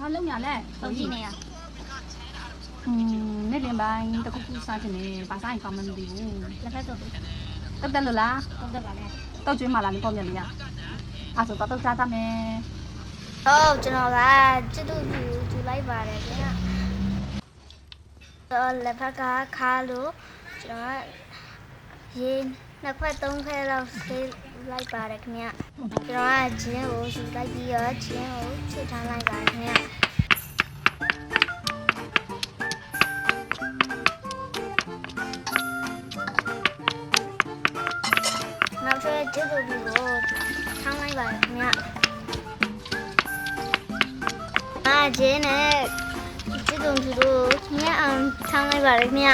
ဘာလုပ်ညာလဲဟုတ်ကြည့်နေရနေ့လင်းပိုင်းတခုခုစားချင်တယ်ဘာစားရင်ကောင်းမှမသိဘူးလက်ဖက်စုပ်တက်တက်လို့လားတက်ပါလေတောက်ကျွေးမှလာလို့ပေါ့မြက်လေးရအဲ့ဆိုတော့စားတတ်မယ်ဟုတ်ကျွန်တော်ကချစ်သူယူလိုက်ပါတယ်ခင်ဗျတော့လက်ဖက်ကခါလို့ကျွန်တော်ရေနှစ်ခွက်သုံးခွက်လောက်ဆေးလိုက်ပါတယ်ခင်ဗျကျွန်တော်ကဂျင်းကိုယူလိုက်ပြီးတော့ဂျင်းကိုချစ်ထားလိုက်ပါတယ်ခင်ဗျနောက်ထပ်ချစ်သူကိုထားလိုက်ပါတယ်ခင်ဗျဂျင်းနဲ့ချစ်သူတို့ညအောင်ထားလိုက်ပါတယ်ခင်ဗျ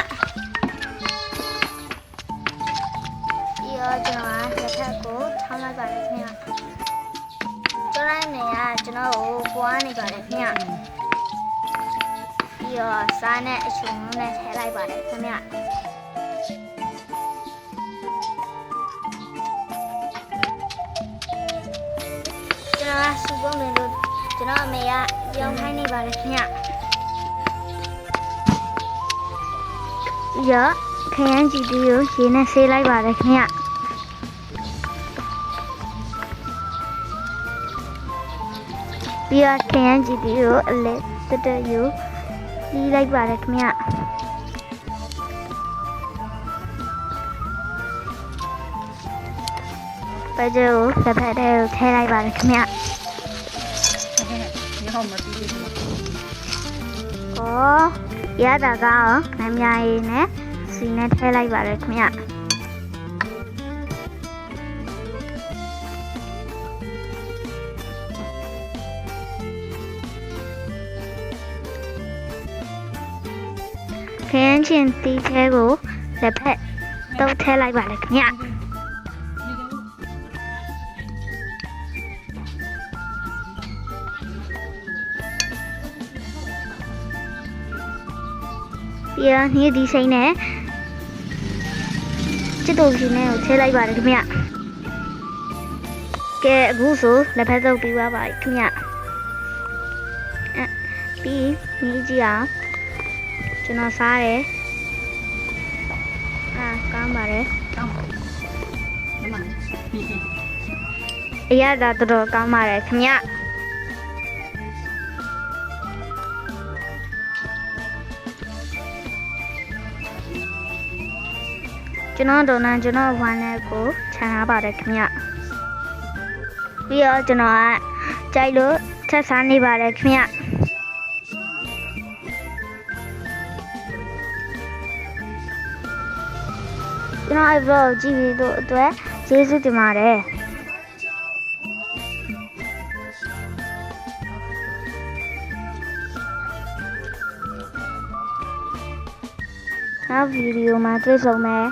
ပြီးတော့ကျွန်တော်လက်ထက်ကိုထားလိုက်ပါတယ်ခင်ဗျကျွန်တော်နေရကျွန်တော်ကိုပွားနေပါတယ်ခင်ဗျပြီးတော့စားနဲ့အချုံနဲ့ထည့်လိုက်ပါတယ်ခင်ဗျကျွန်တော်စူပုံးနေလို့ကျွန်တော်အမေကပြောင်းခိုင်းနေပါတယ်ခင်ဗျရခရမ်းကြည့်ပြီးကိုရေနဲ့ဆေးလိုက်ပါတယ်ခင်ဗျပြီးတော့ခရမ်းကြည့်ပြီးကိုအလက်တက်တက်ယူပြီးလိုက်ပါတယ်ခင်ဗျပဲကြိုလက်ဖက်ထဲကိုထည့်လိုက်ပါတယ်ခင်ဗျရတာကောနမ်းများရည်နဲ့စီနဲ့ထည့်လိုက်ပါတယ်ခင်ဗျခရမ်းချင်းတီးထဲကိုလက်ဖက်တုပ်ထည့်လိုက်ပါတယ်ခင်ဗျပြီးတော့ညဒီစိမ့်နဲ့ချစ်တူကြီးနဲ့ကိုထည့်လိုက်ပါတယ်ခင်ဗျကဲအခုဆိုလက်ဖက်စုပ်ပြီးသွားပါပြီခင်ဗျပြီးညကြည့်အောင်ကျွန်တော်စားတယ်ကောင်းပါတယ်ကောင်းပါအရသာတော်တော်ကောင်းပါတယ်ခင်ဗျကျွန်တော်ဒေါ်နန်ကျွန်တော်ဝမ်းနဲ့ကိုခြံထားပါတယ်ခင်ဗျပြီးတော့ကျွန်တော်ကကြိုက်လို့ထပ်စားနေပါတယ်ခင်ဗျကျွန်တော်အဲ့ဘက်ကြည့်ပြီးတော့အတွက်ကျေးဇူးတင်ပါတယ်နောက်ဗီဒီယိုမှာတွေ့ဆုံမယ်